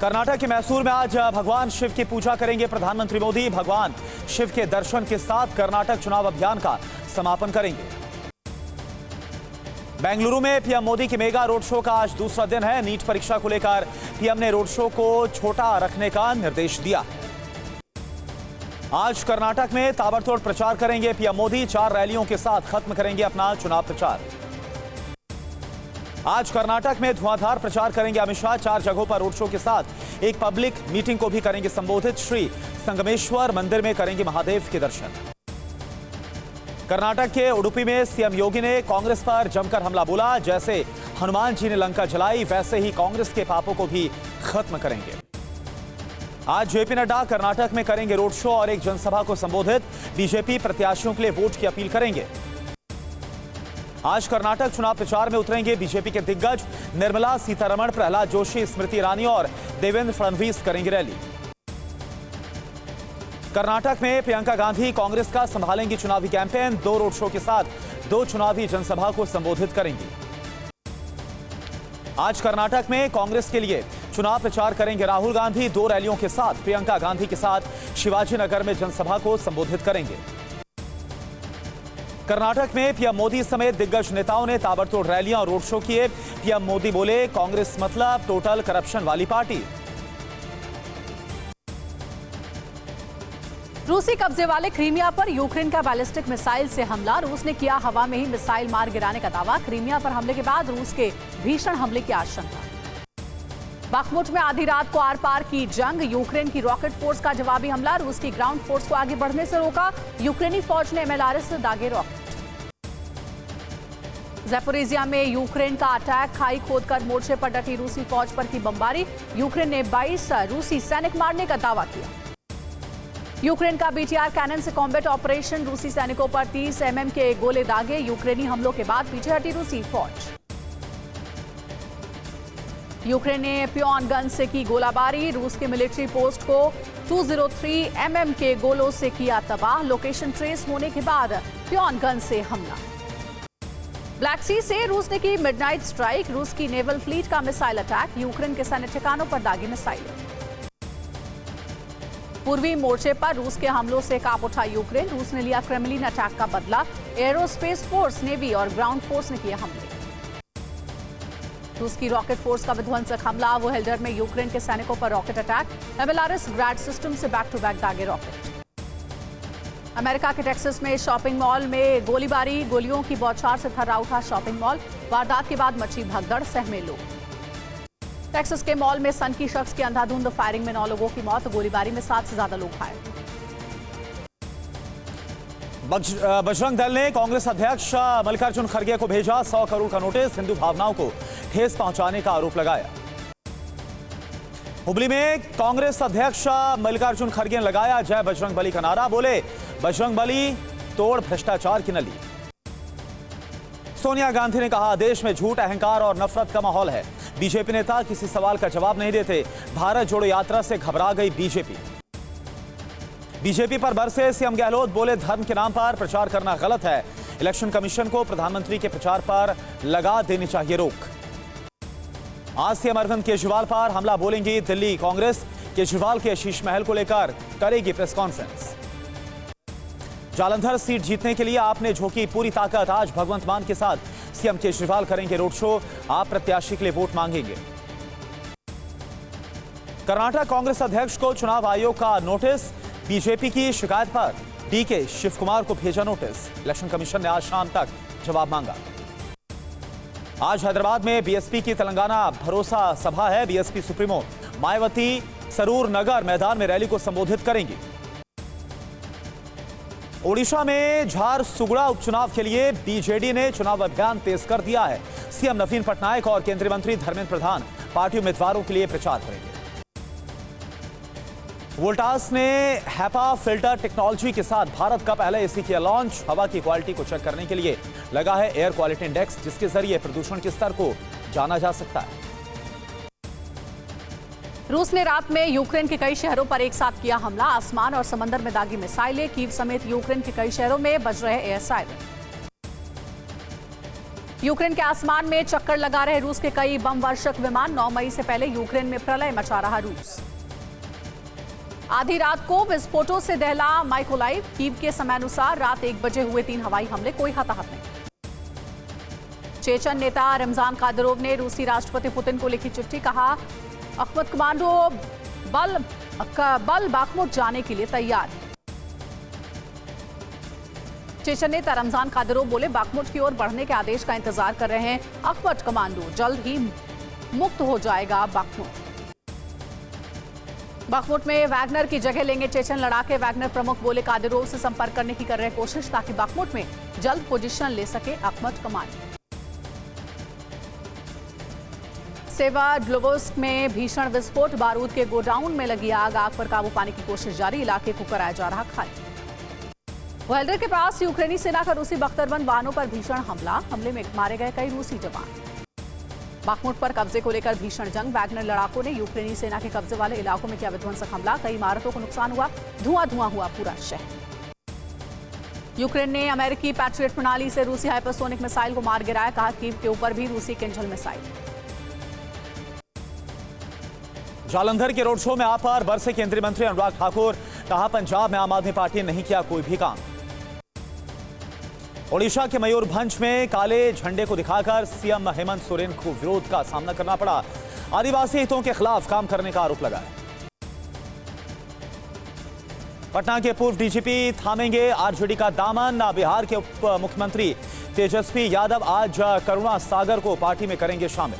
कर्नाटक के मैसूर में आज भगवान शिव की पूजा करेंगे प्रधानमंत्री मोदी। भगवान शिव के दर्शन के साथ कर्नाटक चुनाव अभियान का समापन करेंगे। बेंगलुरु में पीएम मोदी के मेगा रोड शो का आज दूसरा दिन है। नीट परीक्षा को लेकर पीएम ने रोड शो को छोटा रखने का निर्देश दिया। आज कर्नाटक में ताबड़तोड़ प्रचार करेंगे पीएम मोदी। 4 रैलियों के साथ खत्म करेंगे अपना चुनाव प्रचार। आज कर्नाटक में धुआंधार प्रचार करेंगे अमित शाह। 4 जगहों पर रोड शो के साथ एक पब्लिक मीटिंग को भी करेंगे संबोधित। श्री संगमेश्वर मंदिर में करेंगे महादेव के दर्शन। कर्नाटक के उडुपी में सीएम योगी ने कांग्रेस पर जमकर हमला बोला। जैसे हनुमान जी ने लंका जलाई, वैसे ही कांग्रेस के पापों को भी खत्म करेंगे। आज जेपी नड्डा कर्नाटक में करेंगे रोड शो और एक जनसभा को संबोधित। बीजेपी प्रत्याशियों के लिए वोट की अपील करेंगे। आज कर्नाटक चुनाव प्रचार में उतरेंगे बीजेपी के दिग्गज। निर्मला सीतारमण, प्रहलाद जोशी, स्मृति ईरानी और देवेंद्र फडणवीस करेंगे रैली। कर्नाटक में प्रियंका गांधी कांग्रेस का संभालेंगी चुनावी कैंपेन। 2 रोड शो के साथ 2 चुनावी जनसभा को संबोधित करेंगी। आज कर्नाटक में कांग्रेस के लिए चुनाव प्रचार करेंगे राहुल गांधी। 2 रैलियों के साथ प्रियंका गांधी के साथ शिवाजी नगर में जनसभा को संबोधित करेंगे। कर्नाटक में पीएम मोदी समेत दिग्गज नेताओं ने ताबड़तोड़ रैलियां और रोड शो किए। पीएम मोदी बोले, कांग्रेस मतलब टोटल करप्शन वाली पार्टी। रूसी कब्जे वाले क्रीमिया पर यूक्रेन का बैलिस्टिक मिसाइल से हमला। रूस ने किया हवा में ही मिसाइल मार गिराने का दावा। क्रीमिया पर हमले के बाद रूस के भीषण हमले की आशंका। बाखमुट में आधी रात को आर पार की जंग। यूक्रेन की रॉकेट फोर्स का जवाबी हमला। रूस की ग्राउंड फोर्स को आगे बढ़ने से रोका। यूक्रेनी फौज ने एमएलआरएस से दागे रॉकेट। ज़ैपोरिजिया में यूक्रेन का अटैक। खाई खोदकर मोर्चे पर डटी रूसी फौज पर की बमबारी। यूक्रेन ने 22 रूसी सैनिक मारने का दावा किया। यूक्रेन का बीटीआर कैनन से कॉम्बैट ऑपरेशन। रूसी सैनिकों पर 30 mm के गोले दागे। यूक्रेनी हमलों के बाद पीछे हटी रूसी फौज। यूक्रेन ने प्योन गन से की गोलाबारी। रूस के मिलिट्री पोस्ट को 203 mm के गोलों से किया तबाह। लोकेशन ट्रेस होने के बाद प्योन गन से हमला। ब्लैक सी से रूस ने की मिडनाइट स्ट्राइक। रूस की नेवल फ्लीट का मिसाइल अटैक। यूक्रेन के सैन्य ठिकानों पर दागी मिसाइल। पूर्वी मोर्चे पर रूस के हमलों से कांप उठा यूक्रेन। रूस ने लिया क्रेमलिन अटैक का बदला। एयरोस्पेस फोर्स, नेवी और ग्राउंड फोर्स ने किए हमले। रूस की रॉकेट फोर्स का विध्वंसक हमला। वोहेल्डर में यूक्रेन के सैनिकों पर रॉकेट अटैक। एमएलआरएस ग्रैड सिस्टम से बैक टू बैक दागे रॉकेट। अमेरिका के टेक्सास में शॉपिंग मॉल में गोलीबारी। गोलियों की बौछार से थर्रा उठा शॉपिंग मॉल। वारदात के बाद मची भगदड़, सहमे लोग। टेक्सास के मॉल में सनकी शख्स की अंधाधुंध फायरिंग में 9 लोगों की मौत। गोलीबारी में 7 से ज्यादा लोग घायल। बजरंग दल ने कांग्रेस अध्यक्ष मल्लिकार्जुन खड़गे को भेजा 100 करोड़ का नोटिस। हिंदू भावनाओं को ठेस पहुंचाने का आरोप लगाया। हुबली में कांग्रेस अध्यक्ष मल्लिकार्जुन खड़गे ने लगाया जय बजरंग बली का नारा। बोले, बजरंग बली तोड़ भ्रष्टाचार की नली। सोनिया गांधी ने कहा, देश में झूठ, अहंकार और नफरत का माहौल है। बीजेपी नेता किसी सवाल का जवाब नहीं देते। भारत जोड़ो यात्रा से घबरा गई बीजेपी। बीजेपी पर बरसे सीएम गहलोत। बोले, धर्म के नाम पर प्रचार करना गलत है। इलेक्शन कमीशन को प्रधानमंत्री के प्रचार पर लगा देनी चाहिए रोक। आज सीएम अरविंद केजरीवाल पर हमला बोलेंगी दिल्ली कांग्रेस। केजरीवाल के शीश महल को लेकर करेगी प्रेस कॉन्फ्रेंस। जालंधर सीट जीतने के लिए आपने झोंकी पूरी ताकत। आज भगवंत मान के साथ सीएम केजरीवाल करेंगे रोड शो। आप प्रत्याशी के लिए वोट मांगेंगे। कर्नाटक कांग्रेस अध्यक्ष को चुनाव आयोग का नोटिस। बीजेपी की शिकायत पर डीके शिव कुमार को भेजा नोटिस। इलेक्शन कमीशन ने आज शाम तक जवाब मांगा। आज हैदराबाद में बीएसपी की तेलंगाना भरोसा सभा है। बीएसपी सुप्रीमो मायावती सरूर नगर मैदान में रैली को संबोधित करेंगी। ओडिशा में झारसुगुड़ा उपचुनाव के लिए बीजेडी ने चुनाव अभियान तेज कर दिया है। सीएम नवीन पटनायक और केंद्रीय मंत्री धर्मेंद्र प्रधान पार्टी उम्मीदवारों के लिए प्रचार करेंगे। वोल्टास ने हैपा फिल्टर टेक्नोलॉजी के साथ भारत का पहला एसी किया लॉन्च। हवा की क्वालिटी को चेक करने के लिए लगा है एयर क्वालिटी इंडेक्स, जिसके जरिए प्रदूषण के स्तर को जाना जा सकता है। रूस ने रात में यूक्रेन के कई शहरों पर एक साथ किया हमला। आसमान और समंदर में दागी मिसाइलें। कीव समेत यूक्रेन के कई शहरों में बज रहे एयर सायरन। यूक्रेन के आसमान में चक्कर लगा रहे रूस के कई बम वर्षक विमान। 9 मई से पहले यूक्रेन में प्रलय मचा रहा रूस। आधी रात को विस्फोटों से दहला माइकोलाइव। कीव के समयानुसार रात 1 बजे हुए 3 हवाई हमले, कोई हताहत नहीं। चेचन नेता रमजान कादिरोव ने रूसी राष्ट्रपति पुतिन को लिखी चिट्ठी, कहा अखमत कमांडो बल बाखमुट जाने के लिए तैयार है। चेचन नेता रमजान कादिरोव बोले, बाखमुट की ओर बढ़ने के आदेश का इंतजार कर रहे हैं अखमत कमांडो, जल्द ही मुक्त हो जाएगा बाखमुट। बाखमुट में वैगनर की जगह लेंगे चेचन लड़ाके। वैगनर प्रमुख बोले, कादिरोव से संपर्क करने की कर रहे कोशिश ताकि बाखमुट में जल्द पोजीशन ले सके अखमत कमांडो। सेवाडोलोव्स्क में भीषण विस्फोट, बारूद के गोडाउन में लगी आग पर काबू पाने की कोशिश जारी। इलाके को कराया जा रहा खाली। वेल्डर के पास यूक्रेनी सेना का रूसी बख्तरबंद वाहनों पर भीषण हमले में मारे गए कई रूसी जवान। बाखमुट पर कब्जे को लेकर भीषण जंग। वैगनर लड़ाकों ने यूक्रेनी सेना के कब्जे वाले इलाकों में किया विध्वंसक हमला। कई इमारतों को नुकसान हुआ, धुआं हुआ पूरा शहर। यूक्रेन ने अमेरिकी पैट्रियट प्रणाली से रूसी हाइपरसोनिक मिसाइल को मार गिराया। कहा कीव के ऊपर भी रूसी किंजल मिसाइल। जालंधर के रोड शो में आपार बरसे केंद्रीय मंत्री अनुराग ठाकुर। कहा पंजाब में आम आदमी पार्टी ने नहीं किया कोई भी काम। ओडिशा के मयूरभंज में काले झंडे को दिखाकर सीएम हेमंत सोरेन को विरोध का सामना करना पड़ा। आदिवासी हितों के खिलाफ काम करने का आरोप लगाया। पटना के पूर्व डीजीपी थामेंगे आरजेडी का दामन। बिहार के उप मुख्यमंत्री तेजस्वी यादव आज करुणा सागर को पार्टी में करेंगे शामिल।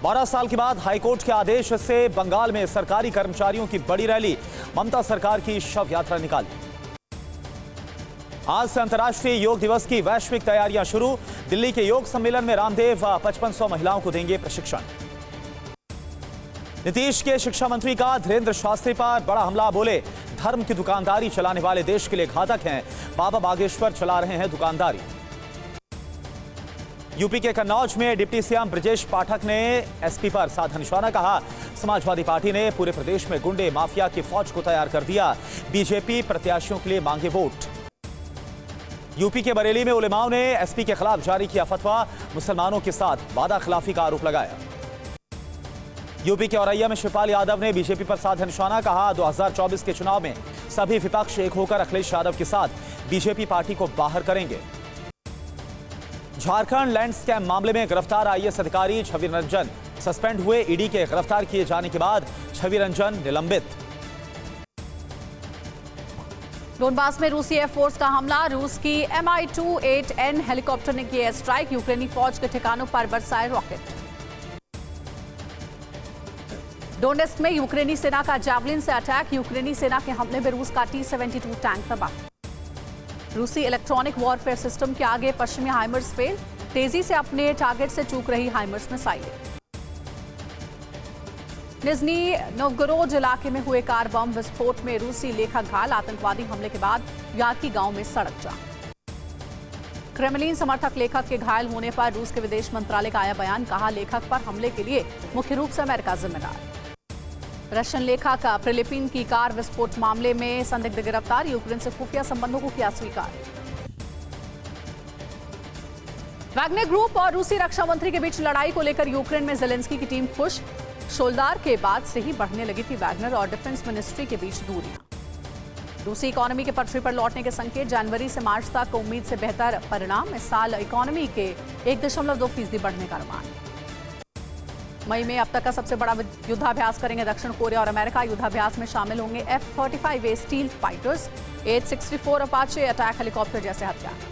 12 साल के बाद हाईकोर्ट के आदेश से बंगाल में सरकारी कर्मचारियों की बड़ी रैली। ममता सरकार की शव यात्रा निकाली। आज से अंतर्राष्ट्रीय योग दिवस की वैश्विक तैयारियां शुरू। दिल्ली के योग सम्मेलन में रामदेव 5500 महिलाओं को देंगे प्रशिक्षण। नीतीश के शिक्षा मंत्री का धीरेन्द्र शास्त्री पर बड़ा हमला। बोले, धर्म की दुकानदारी चलाने वाले देश के लिए घातक हैं। बाबा बागेश्वर चला रहे हैं दुकानदारी। यूपी के कन्नौज में डिप्टी सीएम ब्रजेश पाठक ने एसपी पर साधा निशाना। कहा समाजवादी पार्टी ने पूरे प्रदेश में गुंडे माफिया की फौज को तैयार कर दिया। बीजेपी प्रत्याशियों के लिए मांगे वोट। यूपी के बरेली में उलेमाओं ने एसपी के खिलाफ जारी किया फतवा। मुसलमानों के साथ वादा खिलाफी का आरोप लगाया। यूपी के औरैया में शिवपाल यादव ने बीजेपी पर साधा निशाना। कहा 2024 के चुनाव में सभी विपक्ष एक होकर अखिलेश यादव के साथ बीजेपी पार्टी को बाहर करेंगे। झारखंड लैंड स्कैम मामले में गिरफ्तार आईएएस अधिकारी छवि रंजन सस्पेंड हुए। ईडी के गिरफ्तार किए जाने के बाद छवि रंजन निलंबित। डोनबास में रूसी एयरफोर्स का हमला। रूस की Mi-28N हेलीकॉप्टर ने किया स्ट्राइक। यूक्रेनी फौज के ठिकानों पर बरसाए रॉकेट। डोनेस्क में यूक्रेनी सेना का जैवलिन से अटैक। यूक्रेनी सेना के हमले में रूस का T-72 टैंक तबाह। रूसी इलेक्ट्रॉनिक वॉरफेयर सिस्टम के आगे पश्चिमी हाइमर्स फेल। तेजी से अपने टारगेट से चूक रही हाइमर्स मिसाइलें। निज़नी नोवगोरोड इलाके में हुए कार बम विस्फोट में रूसी लेखक घायल। आतंकवादी हमले के बाद यार्की गांव में सड़क जाम। क्रेमलिन समर्थक लेखक के घायल होने पर रूस के विदेश मंत्रालय का आया बयान। कहा लेखक पर हमले के लिए मुख्य रूप से अमेरिका जिम्मेदार। रशियन लेखक प्रिलिपिन की कार विस्फोट मामले में संदिग्ध गिरफ्तार। यूक्रेन से खुफिया संबंधों को किया स्वीकार। वैगनर ग्रुप और रूसी रक्षा मंत्री के बीच लड़ाई को लेकर यूक्रेन में जेलेंस्की की टीम खुश। शोल्दार के बाद से ही बढ़ने लगी थी वैगनर और डिफेंस मिनिस्ट्री के बीच दूरियां। रूसी इकोनॉमी के पटरी पर लौटने के संकेत। जनवरी से मार्च तक उम्मीद से बेहतर परिणाम। इस साल इकोनॉमी के 1.2% बढ़ने का अनुमान। मई में अब तक का सबसे बड़ा युद्धाभ्यास करेंगे दक्षिण कोरिया और अमेरिका। युद्धाभ्यास में शामिल होंगे F-35A steel fighters, 864 Apache attack helicopter जैसे हथियार।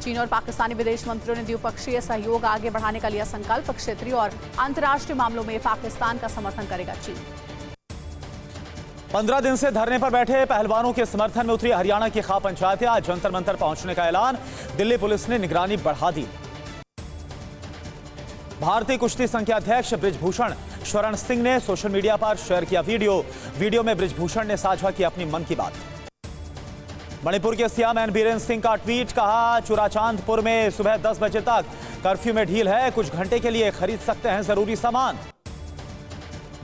चीन और पाकिस्तानी विदेश मंत्रियों ने द्विपक्षीय सहयोग आगे बढ़ाने का लिया संकल्प। क्षेत्रीय और अंतर्राष्ट्रीय मामलों में पाकिस्तान का समर्थन करेगा चीन। 15 दिन से धरने पर बैठे पहलवानों के समर्थन में उतरी हरियाणा की खाप पंचायतें। आज जंतर मंतर पहुंचने का ऐलान। दिल्ली पुलिस ने निगरानी बढ़ा दी। भारतीय कुश्ती संघ के अध्यक्ष बृजभूषण शरण सिंह ने सोशल मीडिया पर शेयर किया वीडियो में बृजभूषण ने साझा की अपनी मन की बात। मणिपुर के सीएम एन बीरेन सिंह का ट्वीट। कहा चूराचांदपुर में सुबह 10 बजे तक कर्फ्यू में ढील है। कुछ घंटे के लिए खरीद सकते हैं जरूरी सामान।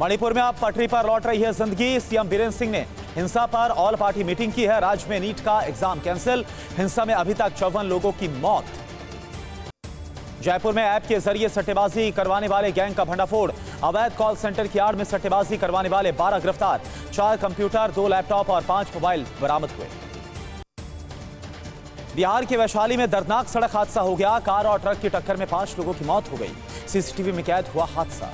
मणिपुर में अब पटरी पर लौट रही है जिंदगी। सीएम बीरेन सिंह ने हिंसा पर ऑल पार्टी मीटिंग की है। राज्य में नीट का एग्जाम कैंसिल। हिंसा में अभी तक 54 लोगों की मौत। जयपुर में ऐप के जरिए सट्टेबाजी करवाने वाले गैंग का भंडाफोड़। अवैध कॉल सेंटर की आड़ में सट्टेबाजी करवाने वाले 12 गिरफ्तार। 4 कंप्यूटर, 2 लैपटॉप और 5 मोबाइल बरामद हुए। बिहार के वैशाली में दर्दनाक सड़क हादसा हो गया। कार और ट्रक की टक्कर में 5 लोगों की मौत हो गई। सीसीटीवी में कैद हुआ हादसा।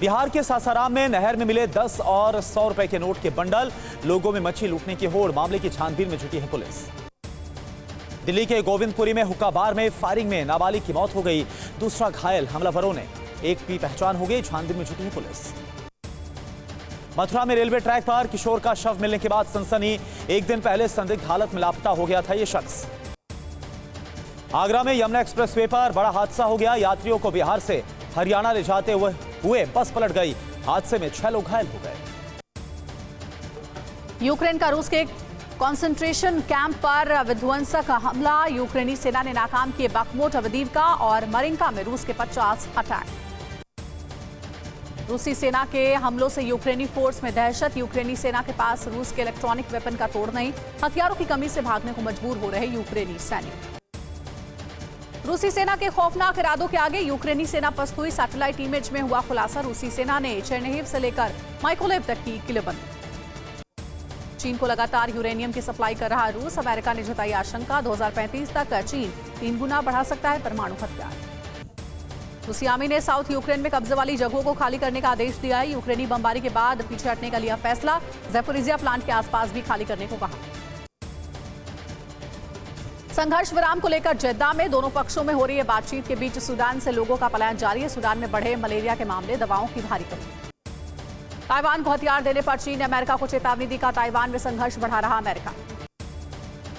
बिहार के सासाराम में नहर में मिले 10 और 100 रुपए के नोट के बंडल। लोगों में मच्छी लूटने की होड़। मामले की छानबीन में जुटी है पुलिस। दिल्ली के गोविंदपुरी में हुक्का बार में फायरिंग में नाबालिग की मौत हो गई। दूसरा घायल। हमलावरों ने एक की पहचान हो गई। छानबीन में जुटी है पुलिस। मथुरा में रेलवे ट्रैक पर किशोर का शव मिलने के बाद सनसनी। एक दिन पहले संदिग्ध हालत में लापता हो गया था यह शख्स। आगरा में यमुना एक्सप्रेसवे पर बड़ा हादसा हो गया। यात्रियों को बिहार से हरियाणा ले जाते हुए बस पलट गई। हादसे में 6 लोग घायल हो गए। यूक्रेन का रूस के कंसंट्रेशन कैंप पर विध्वंसक हमला। यूक्रेनी सेना ने नाकाम किए बखमुट, अवदीवका और मरिंका में रूस के 50 अटैक। रूसी सेना के हमलों से यूक्रेनी फोर्स में दहशत। यूक्रेनी सेना के पास रूस के इलेक्ट्रॉनिक वेपन का तोड़ नहीं। हथियारों की कमी से भागने को मजबूर हो रहे यूक्रेनी सैनिक। रूसी सेना के खौफनाक इरादों के आगे यूक्रेनी सेना पस्त हुई। सैटेलाइट इमेज में हुआ खुलासा। रूसी सेना ने चेरनिहिव से लेकर माइकोलेव तक की किलेबंदी। चीन को लगातार यूरेनियम की सप्लाई कर रहा रूस। अमेरिका ने जताई आशंका 2035 तक चीन 3 गुना बढ़ा सकता है परमाणु हथियार। रूसी आर्मी ने साउथ यूक्रेन में कब्जे वाली जगहों को खाली करने का आदेश दिया है। यूक्रेनी बमबारी के बाद पीछे हटने का लिया फैसला। ज़ैपोरिज़िया प्लांट के आसपास भी खाली करने को कहा। संघर्ष विराम को लेकर जेद्दा में दोनों पक्षों में हो रही है बातचीत। के बीच सूडान से लोगों का पलायन जारी है। सूडान में बढ़े मलेरिया के मामले, दवाओं की भारी कमी। ताइवान को हथियार देने पर चीन ने अमेरिका को चेतावनी दी। ताइवान में संघर्ष बढ़ा रहा अमेरिका।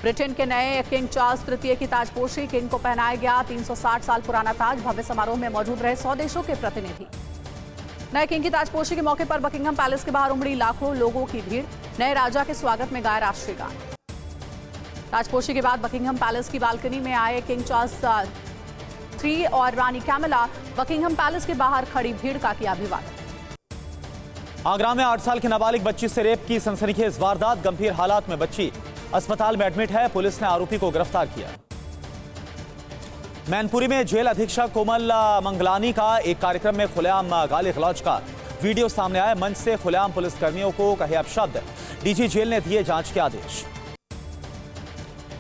ब्रिटेन के नए किंग चार्ल्स तृतीय की ताजपोशी। किंग को पहनाया गया 360 साल पुराना ताज। भव्य समारोह में मौजूद रहे 100 देशों के प्रतिनिधि। नए किंग की ताजपोशी के मौके पर बकिंघम पैलेस के बाहर उमड़ी लाखों लोगों की भीड़। नए राजा के स्वागत में गाया राष्ट्रीय गान। ताजपोशी के बाद बकिंघम पैलेस की बालकनी में आए किंग चार्ल्स III और रानी कैमिला। बकिंघम पैलेस के बाहर खड़ी भीड़ का किया अभिवादन। आगरा में 8 साल की नाबालिग बच्ची से रेप की सनसनीखेज वारदात। गंभीर हालात में बच्ची अस्पताल में एडमिट है। पुलिस ने आरोपी को गिरफ्तार किया। मैनपुरी में जेल अधीक्षक कोमल मंगलानी का एक कार्यक्रम में खुलेआम गाली गलौज का वीडियो सामने आया। मंच से खुलेआम पुलिसकर्मियों को कहे अपशब्द। डीजी जेल ने दिए जांच के आदेश।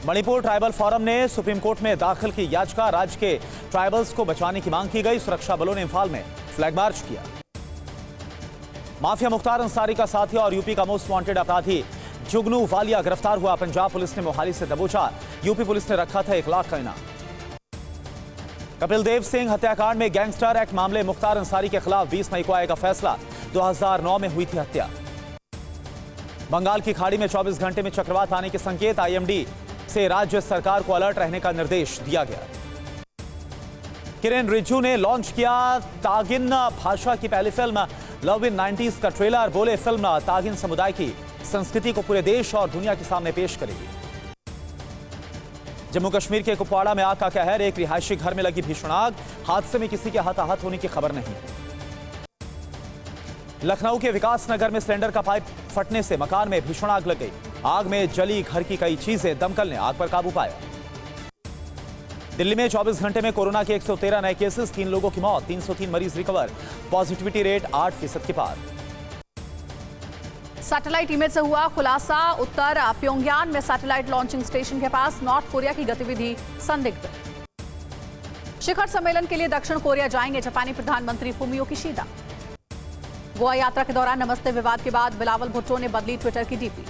मणिपुर ट्राइबल फोरम ने सुप्रीम कोर्ट में दाखिल की याचिका। राज्य के ट्राइबल्स को बचाने की मांग की गई। सुरक्षा बलों ने इंफाल में फ्लैग मार्च किया। माफिया मुख्तार अंसारी का साथी और यूपी का मोस्ट वांटेड अपराधी जुगनू वालिया गिरफ्तार हुआ। पंजाब पुलिस ने मोहाली से दबोचा। यूपी पुलिस ने रखा था 1 लाख का इनाम। कपिल देव सिंह हत्याकांड में गैंगस्टर एक्ट मामले। मुख्तार अंसारी के खिलाफ 20 मई को आएगा फैसला। 2009 में हुई थी हत्या। बंगाल की खाड़ी में 24 घंटे में चक्रवात आने के संकेत। IMD से राज्य सरकार को अलर्ट रहने का निर्देश दिया गया। किरेन रिजिजू ने लॉन्च किया तागिन भाषा की पहली फिल्म लव इन 90s का ट्रेलर। बोले फिल्म तागिन समुदाय की संस्कृति को पूरे देश और दुनिया के सामने पेश करेगी। जम्मू कश्मीर के कुपवाड़ा में आग का कहर। एक रिहायशी घर में लगी भीषण आग। हादसे में किसी के हताहत होने की खबर नहीं। लखनऊ के विकास नगर में सिलेंडर का पाइप फटने से मकान में भीषण आग लग गई। आग में जली घर की कई चीजें। दमकल ने आग पर काबू पाया। दिल्ली में 24 घंटे में कोरोना के 113 नए केसेस। 3 लोगों की मौत। 303 मरीज रिकवर। पॉजिटिविटी रेट 8% के पार। सैटेलाइट इमेज से हुआ खुलासा। उत्तर प्योंगयान में सैटेलाइट लॉन्चिंग स्टेशन के पास नॉर्थ कोरिया की गतिविधि संदिग्ध। शिखर सम्मेलन के लिए दक्षिण कोरिया जाएंगे जापानी प्रधानमंत्री फुमियो किशिदा। गोवा यात्रा के दौरान नमस्ते विवाद के बाद बिलावल भुट्टो ने बदली ट्विटर की डीपी।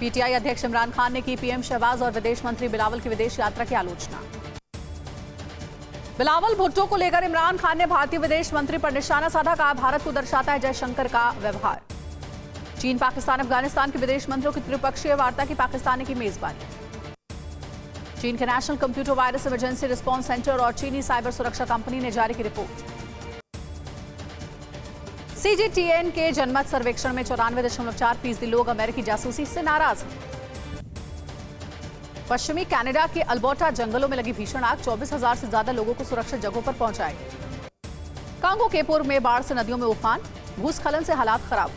पीटीआई अध्यक्ष इमरान खान ने की पीएम शहबाज और विदेश मंत्री बिलावल की विदेश यात्रा की आलोचना। बिलावल भुट्टो को लेकर इमरान खान ने भारतीय विदेश मंत्री पर निशाना साधा। कहा भारत को दर्शाता है जयशंकर का व्यवहार। चीन, पाकिस्तान, अफगानिस्तान के विदेश मंत्रियों की त्रिपक्षीय वार्ता की पाकिस्तान की मेजबानी। चीन के national computer virus emergency response centre और चीनी साइबर सुरक्षा कंपनी ने जारी की रिपोर्ट। CGTN के जनमत सर्वेक्षण में 94.4% लोग अमेरिकी जासूसी से नाराज हैं। पश्चिमी कनाडा के अल्बर्टा जंगलों में लगी भीषण आग। 24,000 से ज्यादा लोगों को सुरक्षित जगहों पर पहुंचाई। कांगो केपुर में बाढ़ से नदियों में उफान। भूस्खलन से हालात खराब।